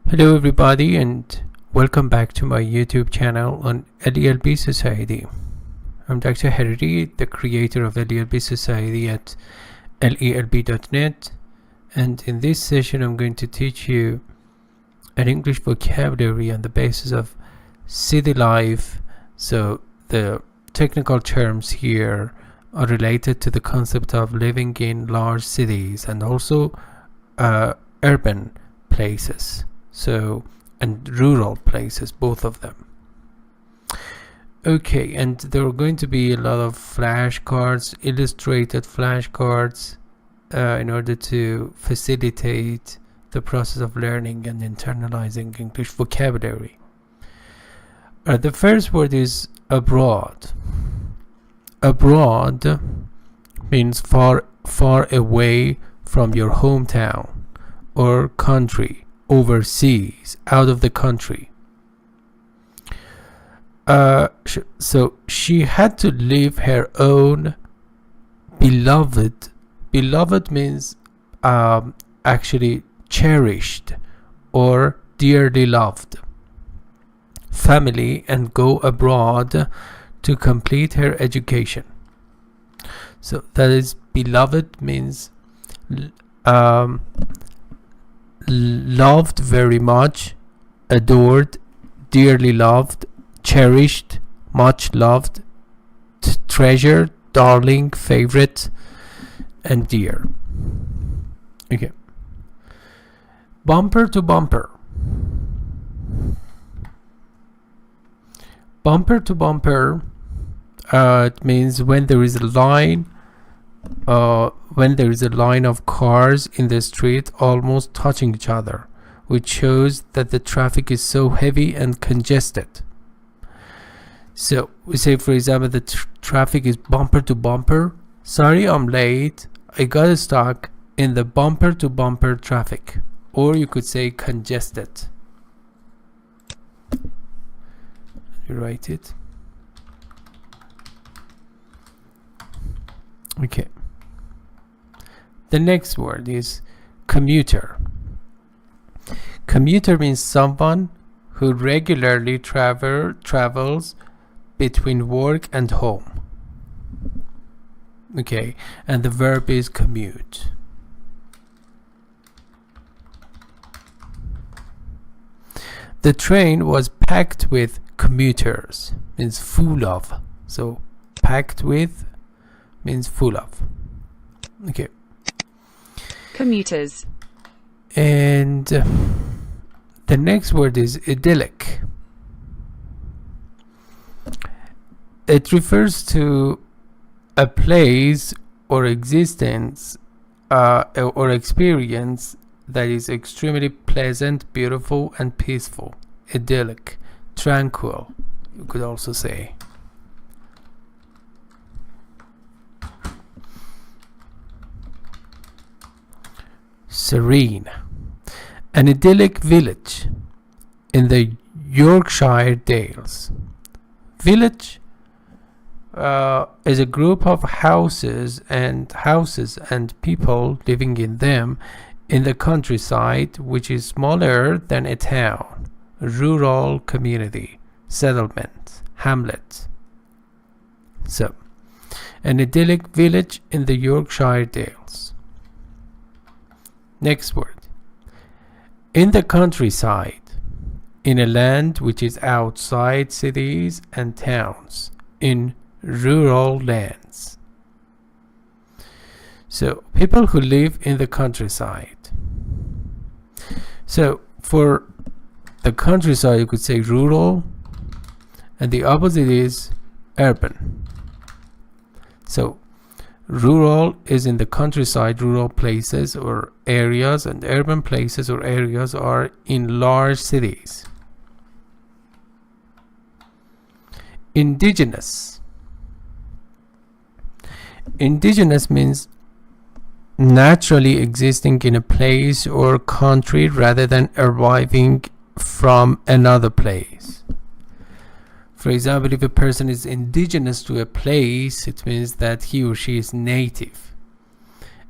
Hello everybody and welcome back to my YouTube channel on LELB Society. I'm Dr. Hariri, the creator of LELB Society at lelb.net, and in this session I'm going to teach you an English vocabulary on the basis of city life. So the technical terms here are related to the concept of living in large cities and also urban places. And rural places, both of them. Okay, and there are going to be a lot of flashcards, illustrated flashcards, in order to facilitate the process of learning and internalizing English vocabulary. The first word is abroad. Abroad means far away from your hometown or country. Overseas, out of the country. So she had to leave her own beloved. Beloved means actually cherished or dearly loved family and go abroad to complete her education. So that is beloved means loved very much, adored, dearly loved, cherished, much loved, treasured, darling, favorite, and dear. Okay. Bumper to bumper. Bumper to bumper, it means when there is a line of cars in the street almost touching each other, which shows that the traffic is so heavy and congested. So we say, for example, the traffic is bumper to bumper. Sorry, I'm late. I got stuck in the bumper to bumper traffic. Or you could say congested. You write it. Okay. The next word is commuter. Commuter means someone who regularly travels between work and home. Okay, and the verb is commute. The train was packed with commuters, means full of. So packed with means full of. Okay. Commuters. And the next word is idyllic. It refers to a place or existence or experience that is extremely pleasant, beautiful, and peaceful. Idyllic, tranquil, you could also say. Serene. An idyllic village in the Yorkshire Dales. Village is a group of houses and people living in them in the countryside, which is smaller than a town, a rural community, settlement, hamlet. So, an idyllic village in the Yorkshire Dales. Next word. In the countryside, in a land which is outside cities and towns, in rural lands. So, people who live in the countryside. So, for the countryside, you could say rural, and the opposite is urban. So, rural is in the countryside, rural places or areas, and urban places or areas are in large cities. Indigenous. Indigenous means naturally existing in a place or country rather than arriving from another place. For example, if a person is indigenous to a place, it means that he or she is native.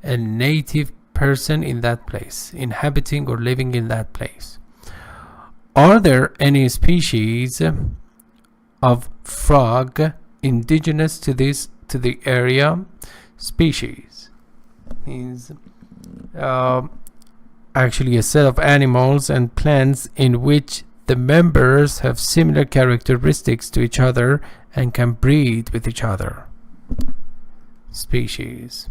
A native person in that place, inhabiting or living in that place. Are there any species of frog indigenous to the area? Species means actually a set of animals and plants in which the members have similar characteristics to each other and can breed with each other. Species.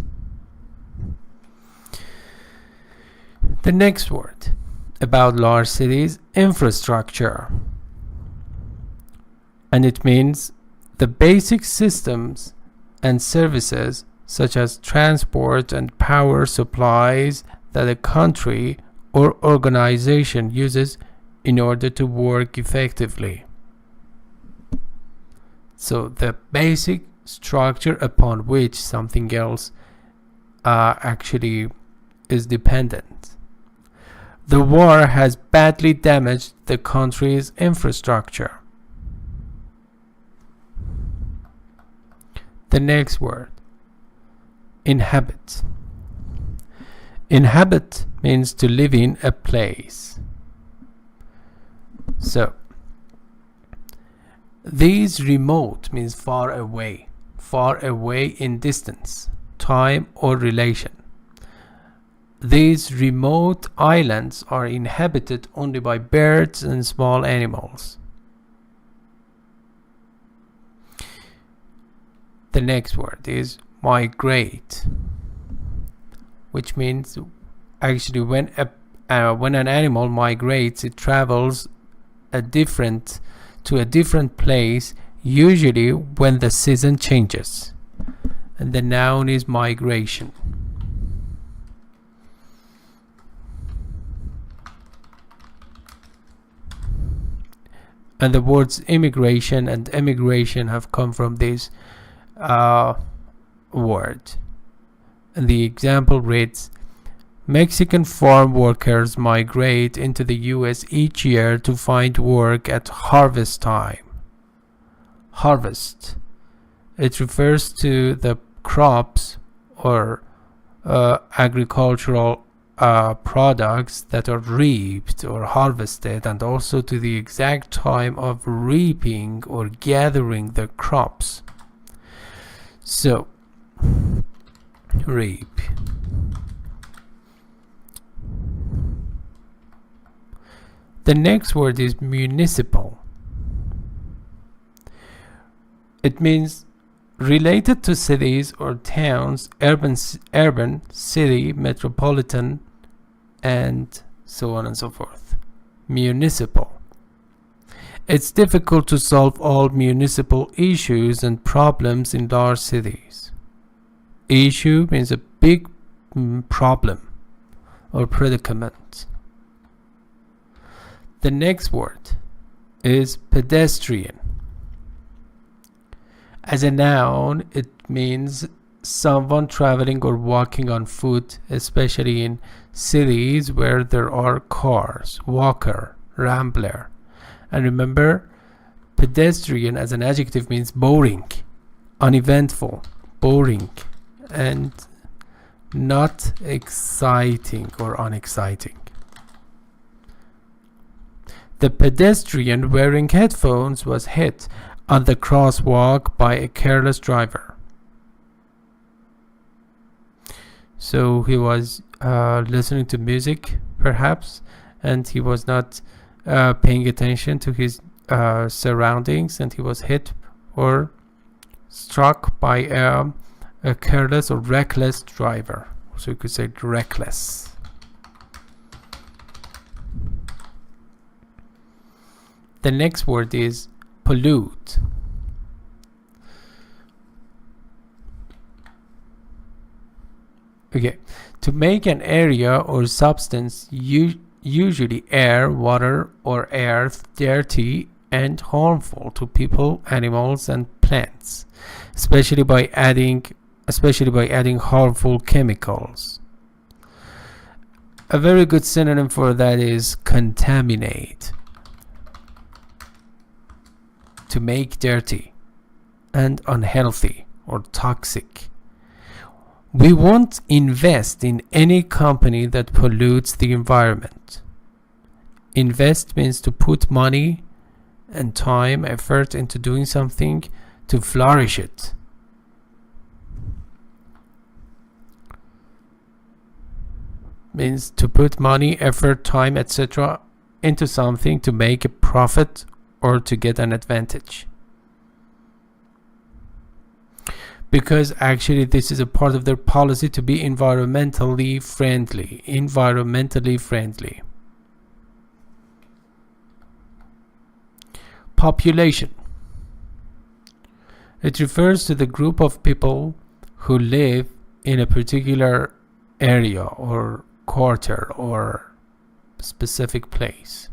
The next word about large cities, infrastructure. And it means the basic systems and services such as transport and power supplies that a country or organization uses in order to work effectively. So the basic structure upon which something else actually is dependent. The war has badly damaged the country's infrastructure. The next word, inhabit. Inhabit means to live in a place. So, these remote means far away in distance, time, or relation. These remote islands are inhabited only by birds and small animals. The next word is migrate, which means actually when an animal migrates, it travels to a different place, usually when the season changes. And the noun is migration. And the words immigration and emigration have come from this word. And the example reads, Mexican farm workers migrate into the US each year to find work at harvest time. Harvest. It refers to the crops or agricultural products that are reaped or harvested, and also to the exact time of reaping or gathering the crops. So, reap. The next word is municipal. It means related to cities or towns, urban, city, metropolitan, and so on and so forth. Municipal. It's difficult to solve all municipal issues and problems in large cities. Issue means a big problem or predicament. The next word is pedestrian. As a noun, it means someone traveling or walking on foot, especially in cities where there are cars, walker, rambler. And remember, pedestrian as an adjective means boring, uneventful, boring, and not exciting or unexciting. The pedestrian wearing headphones was hit on the crosswalk by a careless driver. So he was listening to music, perhaps, and he was not paying attention to his surroundings, and he was hit or struck by a careless or reckless driver. So you could say reckless. The next word is pollute. Okay, to make an area or substance, usually air, water, or earth, dirty and harmful to people, animals, and plants, especially by adding harmful chemicals. A very good synonym for that is contaminate. To make dirty and unhealthy or toxic. We won't invest in any company that pollutes the environment. Invest means to put money and time, effort into doing something to flourish it. Means to put money, effort, time, etc. into something to make a profit or to get an advantage. Because actually this is a part of their policy to be environmentally friendly. Population. It refers to the group of people who live in a particular area or quarter or specific place.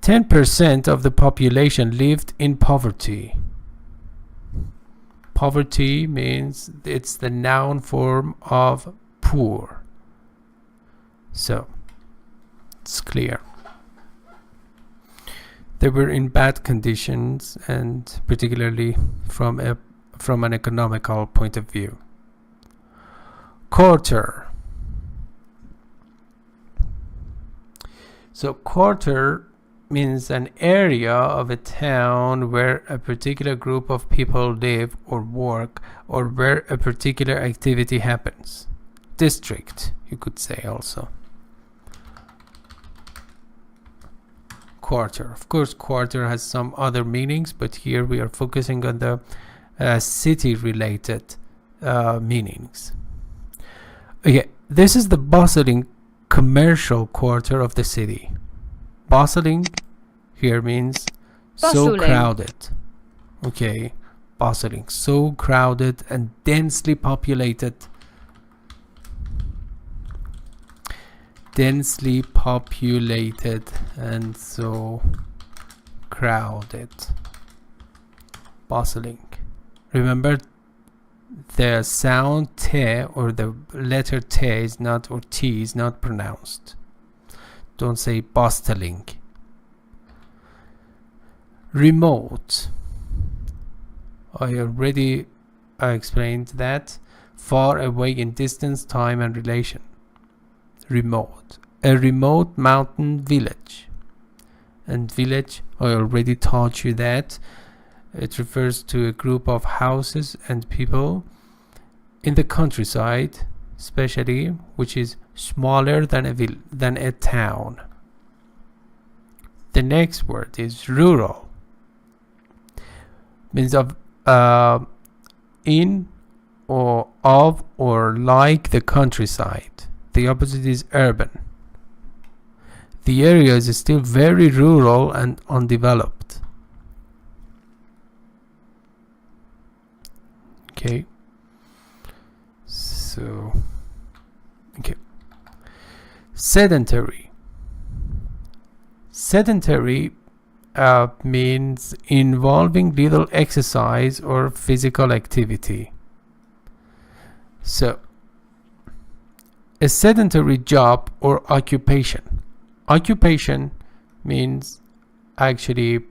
10% of the population lived in poverty. Poverty means it's the noun form of poor. So it's clear. They were in bad conditions, and particularly from an economical point of view. Quarter. So quarter means an area of a town where a particular group of people live or work, or where a particular activity happens. District, you could say also. Quarter. Of course, quarter has some other meanings, but here we are focusing on the city-related meanings. Okay, this is the bustling commercial quarter of the city. Bustling here means so crowded. Okay, bustling, so crowded and densely populated. Densely populated and so crowded. Bustling. Remember, the sound T or the letter T is not, or T is not pronounced. Don't say bustling. Remote. I already explained that. Far away in distance, time, and relation. Remote. A remote mountain village. And village, I already taught you that. It refers to a group of houses and people in the countryside, especially, which is smaller than a town. The next word is rural. Means of in or of or like the countryside. The opposite is urban. The area is still very rural and undeveloped. Okay. So, okay. Sedentary. Sedentary means involving little exercise or physical activity. So, a sedentary job or occupation. Occupation means actually,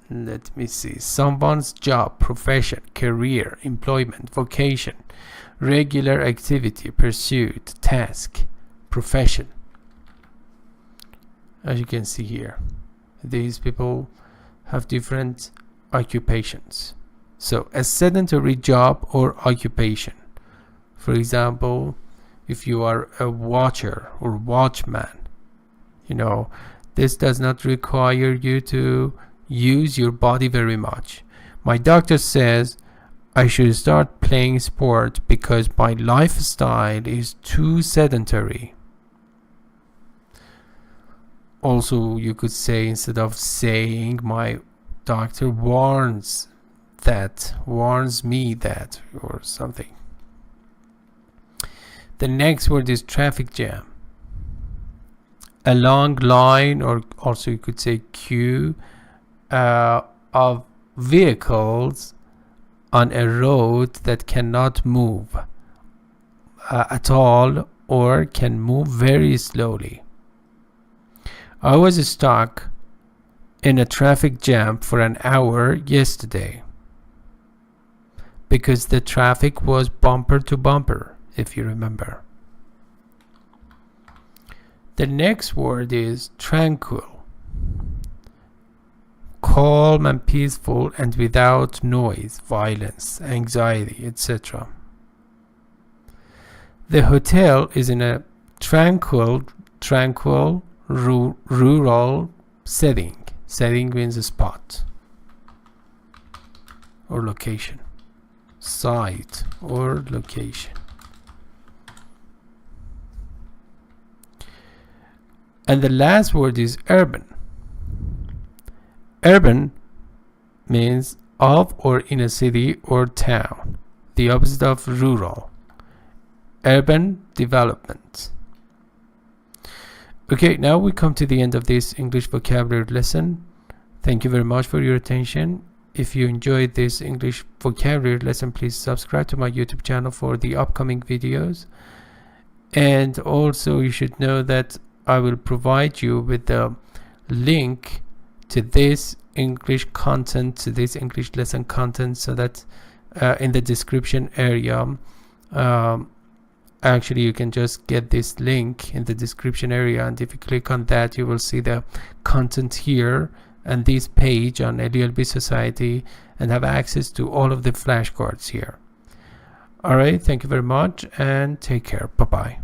let me see, someone's job, profession, career, employment, vocation, regular activity, pursuit, task, profession. As you can see here, these people have different occupations. So a sedentary job or occupation. For example, if you are a watcher or watchman, you know, this does not require you to use your body very much. My doctor says I should start playing sport because my lifestyle is too sedentary. Also, you could say, instead of saying my doctor warns me that, or something. The next word is traffic jam. A long line, or also you could say queue, of vehicles on a road that cannot move at all, or can move very slowly. I was stuck in a traffic jam for an hour yesterday because the traffic was bumper to bumper, if you remember. The next word is tranquil. Calm and peaceful and without noise, violence, anxiety, etc. The hotel is in a tranquil rural setting. Setting means a spot or location. Site or location. And the last word is urban. Urban means of or in a city or town. The opposite of rural. Urban development. Okay, now we come to the end of this English vocabulary lesson. Thank you very much for your attention. If you enjoyed this English vocabulary lesson, please subscribe to my YouTube channel for the upcoming videos. And also you should know that I will provide you with the link to this English content, to this English lesson content, so that in the description area, actually you can just get this link in the description area, and if you click on that you will see the content here and this page on LELB Society and have access to all of the flashcards here. Alright, thank you very much and take care. Bye bye.